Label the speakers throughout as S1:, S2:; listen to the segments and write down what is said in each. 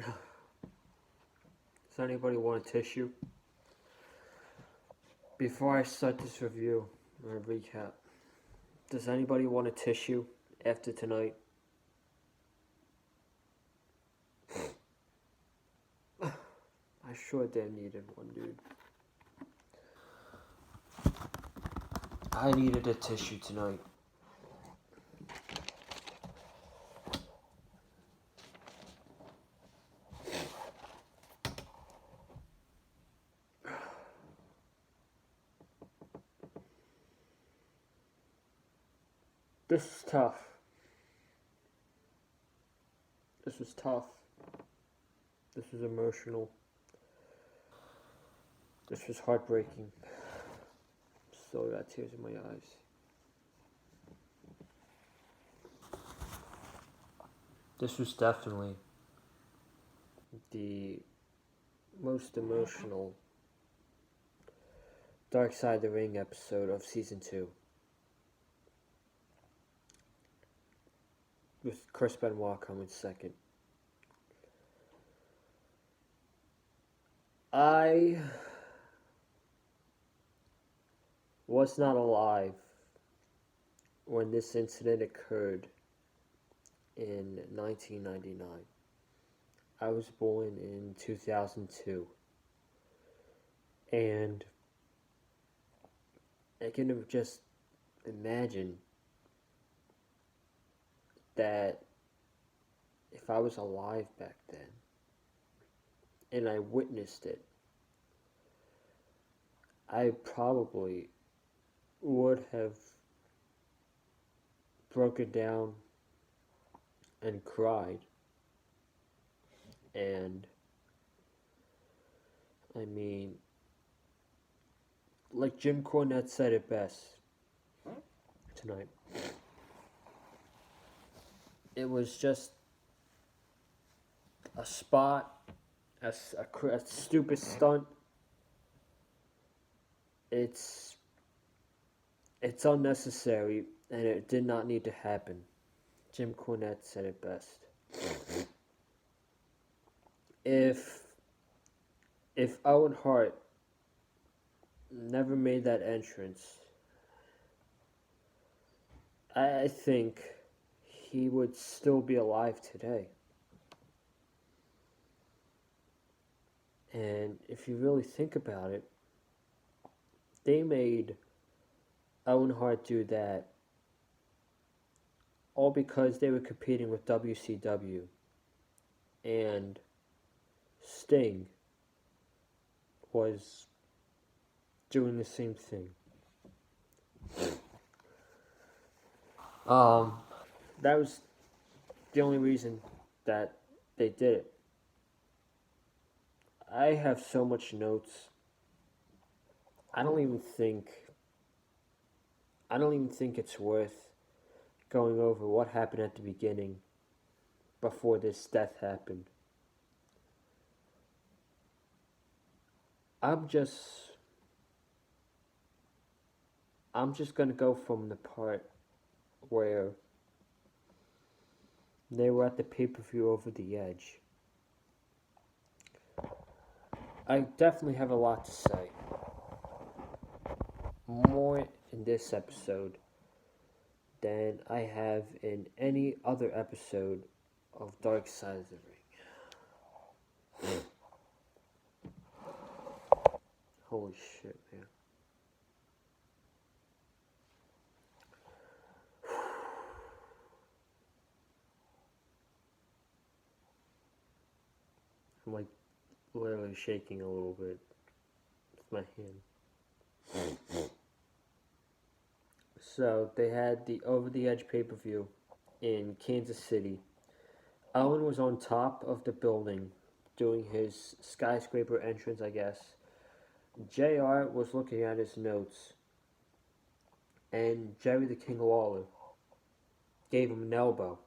S1: Does anybody want a tissue? Before I start this review or recap, does anybody want a tissue after tonight? I sure damn needed one, dude. I needed a tissue tonight. This is tough. This was tough. This was emotional. This was heartbreaking. Still got tears in my eyes. This was definitely the most emotional Dark Side of the Ring episode of Season 2. With Chris Benoit coming second. I was not alive when this incident occurred in 1999. I was born in 2002. And I can just imagine that if I was alive back then and I witnessed it, I probably would have broken down and cried. And I mean, like Jim Cornette said it best tonight, it was just a spot, a stupid stunt. It's unnecessary, and it did not need to happen. Jim Cornette said it best. If Owen Hart never made that entrance, I think he would still be alive today. And if you really think about it, they made Owen Hart do that all because they were competing with WCW, and Sting was doing the same thing. That was the only reason that they did it. I have so much notes. I don't even think it's worth going over what happened at the beginning before this death happened. I'm just gonna go from the part where they were at the pay-per-view Over the Edge. I definitely have a lot to say. More in this episode than I have in any other episode of Dark Side of the Ring. Holy shit, man. I'm like literally shaking a little bit with my hand. So they had the Over the Edge pay-per-view in Kansas City. Owen was on top of the building doing his skyscraper entrance, I guess. JR was looking at his notes, and Jerry the King Lawler gave him an elbow.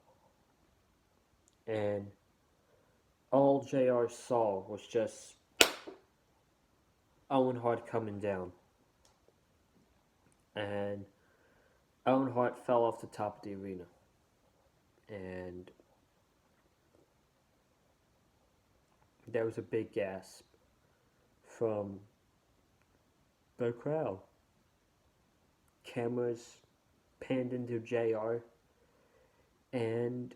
S1: And all JR saw was just Owen Hart coming down. And Owen Hart fell off the top of the arena. And there was a big gasp from the crowd. Cameras panned into JR and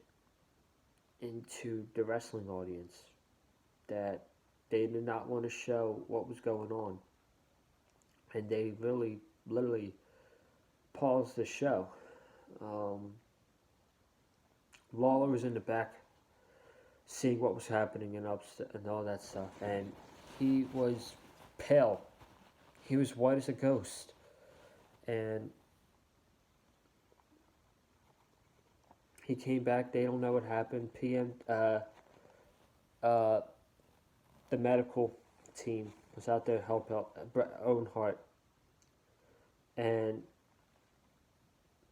S1: into the wrestling audience that they did not want to show what was going on. And they really, literally paused the show. Um, Lawler was in the back seeing what was happening and all that stuff. And he was pale. He was white as a ghost. And he came back. They don't know what happened. Uh, the medical team was out there to help out Owen Hart. And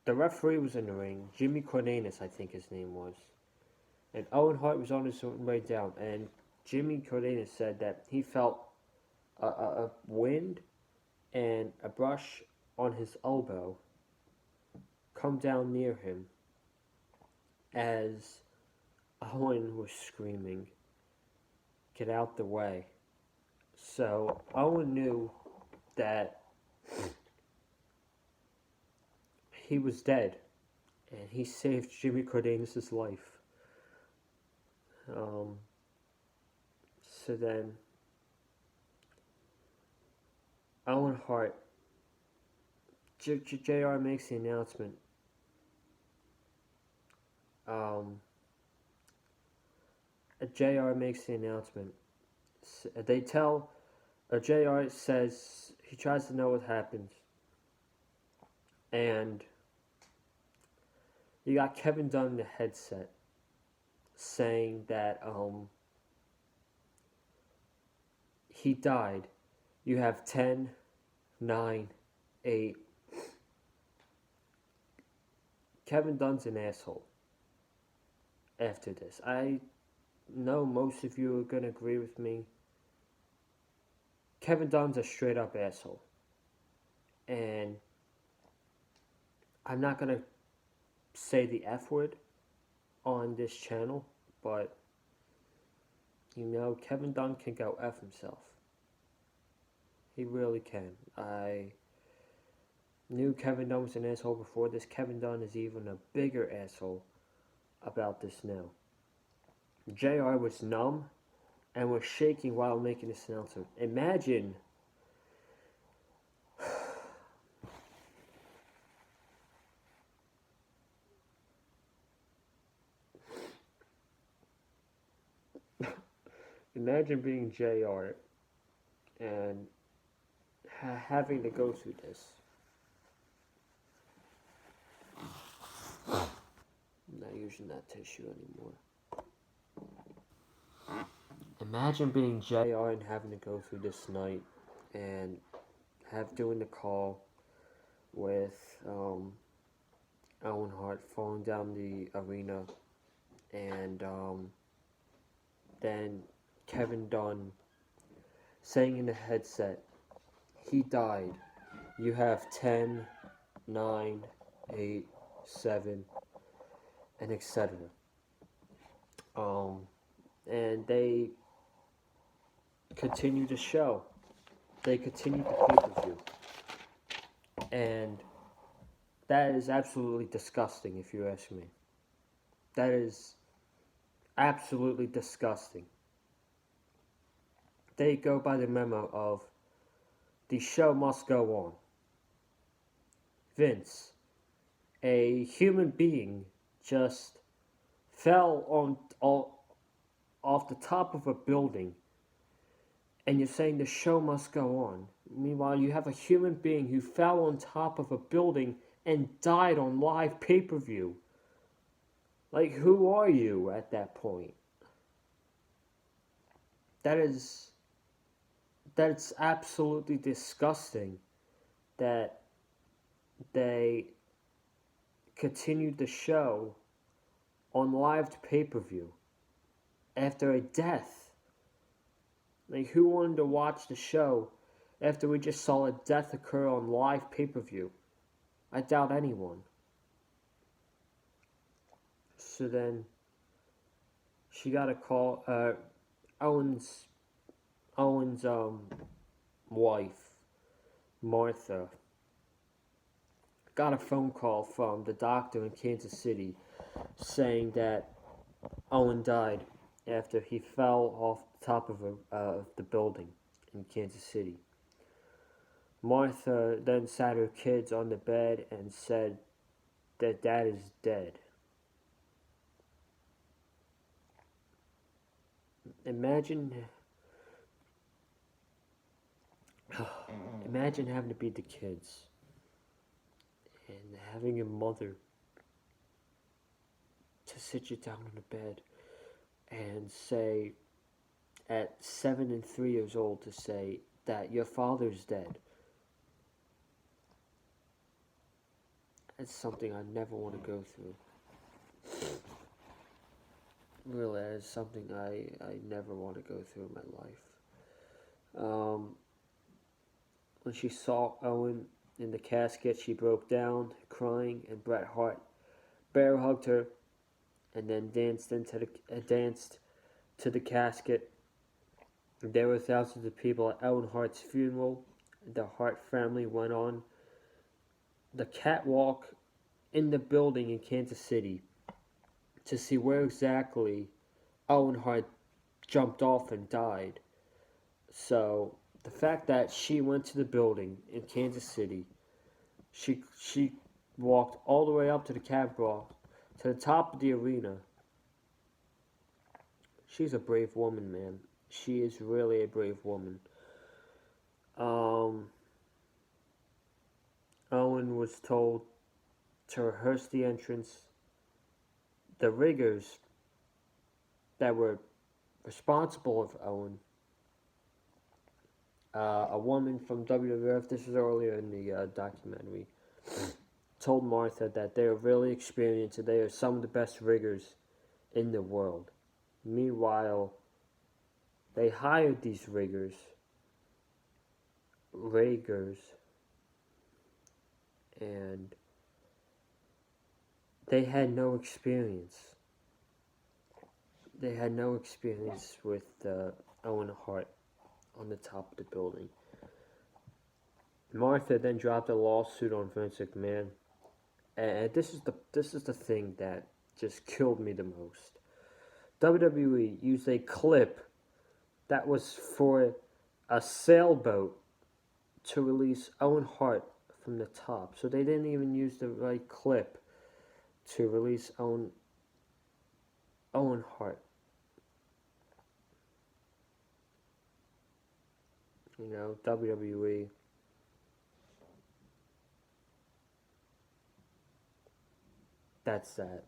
S1: the referee was in the ring. Jimmy Cornelius, I think his name was. And Owen Hart was on his way down. And Jimmy Cornelius said that he felt a wind and a brush on his elbow come down near him as Owen was screaming, "Get out the way." So Owen knew that he was dead, and he saved Jimmy Cardenas' life. So then Owen Hart, JR makes the announcement. JR makes the announcement. They tell, JR says, he tries to know what happened. And you got Kevin Dunn in the headset saying that he died. You have 10, 9, 8. Kevin Dunn's an asshole after this. I know most of you are going to agree with me. Kevin Dunn's a straight up asshole. And I'm not going to say the F word on this channel, but Kevin Dunn can go F himself. He really can. I knew Kevin Dunn was an asshole before this. Kevin Dunn is even a bigger asshole about this now. JR was numb and was shaking while making this announcement. Imagine being JR and having to go through this. I'm not using that tissue anymore. Imagine being JR and having to go through this night and doing the call with Owen Hart falling down the arena, and then Kevin Dunn saying in the headset, "He died. You have 10, 9, 8, 7, and etc." And they continue the show. They continue the pay-per-view. And that is absolutely disgusting, if you ask me. That is absolutely disgusting. They go by the memo of, the show must go on. Vince, a human being, just fell off the top of a building, and you're saying the show must go on. Meanwhile, you have a human being who fell on top of a building and died on live pay-per-view. Like, who are you at that point? That's absolutely disgusting that they continued the show on live pay-per-view after a death. Like, who wanted to watch the show after we just saw a death occur on live pay-per-view? I doubt anyone. So then she got a call. Owen's Owen's wife, Martha, got a phone call from the doctor in Kansas City saying that Owen died after he fell off the top of the building in Kansas City. Martha then sat her kids on the bed and said that dad is dead. Imagine, imagine having to be the kids and having your mother to sit you down on the bed and say, at 7 and 3 years old, to say that your father's dead. That's something I never want to go through. Really, it's something I never want to go through in my life. When she saw Owen in the casket, she broke down, crying, and Bret Hart bear hugged her, and then danced to the casket. There were thousands of people at Owen Hart's funeral. The Hart family went on the catwalk in the building in Kansas City to see where exactly Owen Hart jumped off and died. So the fact that she went to the building in Kansas City, she walked all the way up to the catwalk to the top of the arena. She's a brave woman, man. She is really a brave woman. Owen was told to rehearse the entrance. The riggers that were responsible of Owen, a woman from WWF, this was earlier in the documentary, told Martha that they are really experienced and they are some of the best riggers in the world. Meanwhile, they hired these riggers, and they had no experience. They had no experience with Owen Hart on the top of the building. Martha then dropped a lawsuit on Vince McMahon, and this is the thing that just killed me the most. WWE used a clip that was for a sailboat to release Owen Hart from the top. So they didn't even use the right clip to release Owen Hart. You know, WWE. That's that.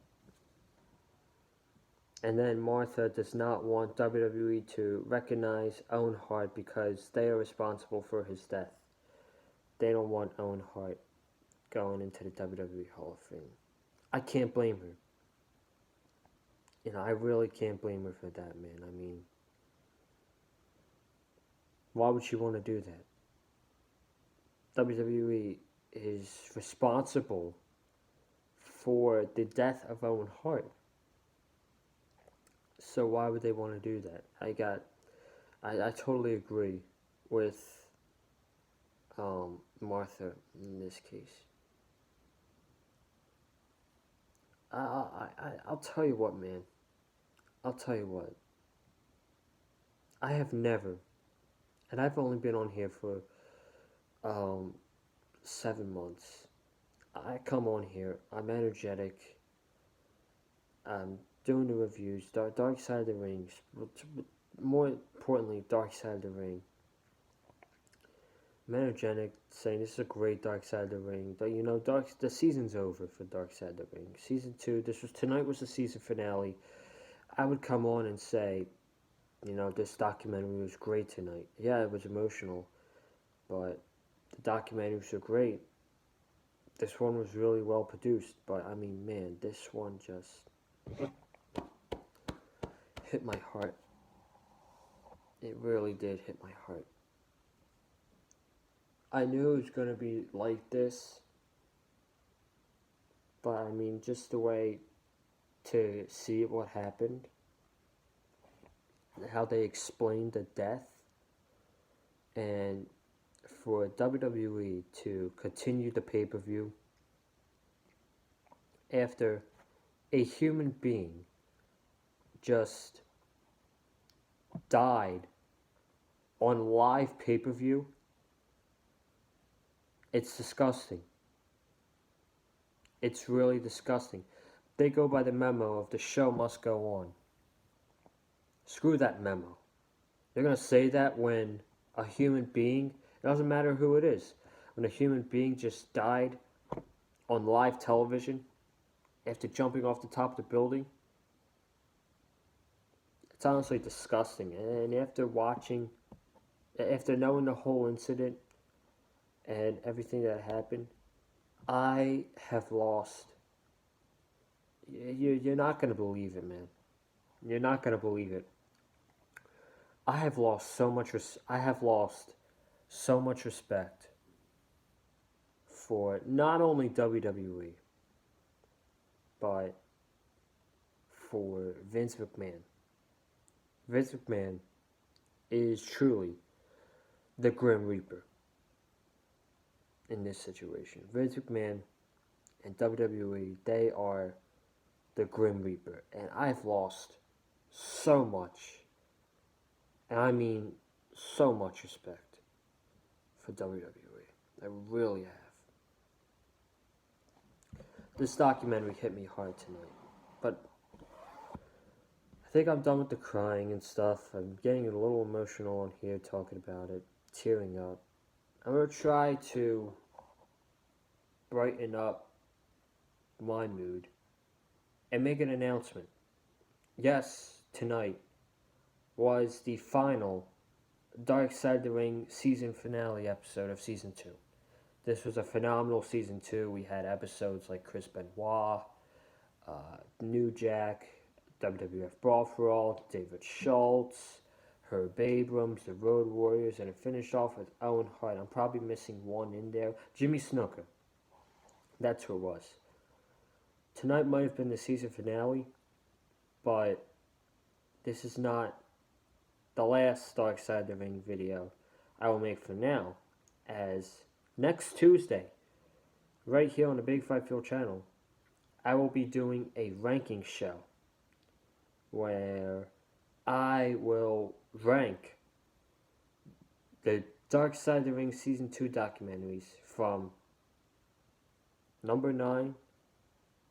S1: And then Martha does not want WWE to recognize Owen Hart because they are responsible for his death. They don't want Owen Hart going into the WWE Hall of Fame. I can't blame her. You know, I really can't blame her for that, man. I mean, why would she want to do that? WWE is responsible for the death of Owen Hart. So why would they want to do that? I totally agree with Martha in this case. I'll tell you what, man. I'll tell you what. I have never, and I've only been on here for 7 months. I come on here. I'm energetic. I'm doing the reviews. Dark Side of the Ring. More importantly, Dark Side of the Ring. I'm energetic, saying this is a great Dark Side of the Ring. You know, the season's over for Dark Side of the Ring. Season 2. Tonight was the season finale. I would come on and say, you know, this documentary was great tonight. Yeah, it was emotional, but the documentaries were great. This one was really well produced, but I mean, man, this one just hit my heart. It really did hit my heart. I knew it was going to be like this, but I mean, just the way to see what happened, how they explained the death, and for WWE to continue the pay-per-view after a human being just died on live pay-per-view, it's disgusting. It's really disgusting. They go by the memo of the show must go on. Screw that memo. They're going to say that when a human being, it doesn't matter who it is, when a human being just died on live television after jumping off the top of the building. It's honestly disgusting. And after knowing the whole incident and everything that happened, I have lost. You're not going to believe it, man. You're not going to believe it. I have lost so much respect for not only WWE, but for Vince McMahon. Vince McMahon is truly the Grim Reaper in this situation. Vince McMahon and WWE, they are the Grim Reaper. And I've lost so much, and I mean so much respect for WWE. I really have. This documentary hit me hard tonight, but I think I'm done with the crying and stuff. I'm getting a little emotional on here talking about it, tearing up. I'm going to try to brighten up my mood and make an announcement. Yes, tonight was the final Dark Side of the Ring season finale episode of Season 2. This was a phenomenal Season 2. We had episodes like Chris Benoit, New Jack, WWF Brawl for All, David Schultz, Herb Abrams, the Road Warriors, and it finished off with Owen Hart. I'm probably missing one in there. Jimmy Snuka. That's who it was. Tonight might have been the season finale, but this is not the last Dark Side of the Ring video I will make for now, as next Tuesday, right here on the Big Five Fuel channel, I will be doing a ranking show where I will rank the Dark Side of the Ring Season 2 documentaries from number 9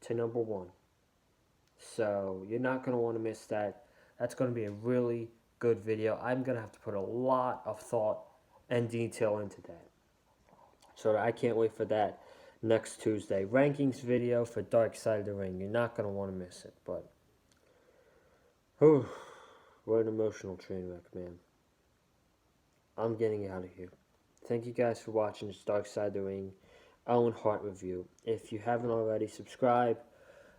S1: to number 1. So you're not going to want to miss that. That's going to be a really good video. I'm going to have to put a lot of thought and detail into that. So I can't wait for that next Tuesday. Rankings video for Dark Side of the Ring. You're not going to want to miss it. But, what an emotional train wreck, man. I'm getting out of here. Thank you guys for watching this Dark Side of the Ring Owen Hart review. If you haven't already, subscribe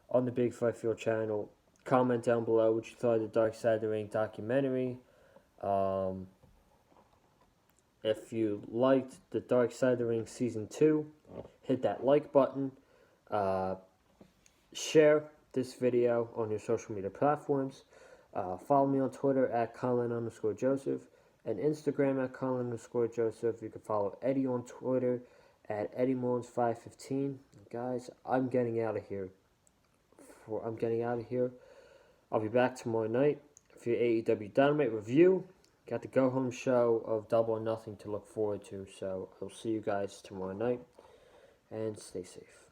S1: on the Big Five Fuel channel. Comment down below what you thought of the Dark Side of the Ring documentary. If you liked the Dark Side of the Ring Season 2, hit that like button. Share this video on your social media platforms. Follow me on Twitter at Colin_Joseph and Instagram at Colin_Joseph. You can follow Eddie on Twitter at EddieMoans515. Guys, I'm getting out of here. I'll be back tomorrow night for your AEW Dynamite review. Got the go-home show of Double or Nothing to look forward to. So I'll see you guys tomorrow night. And stay safe.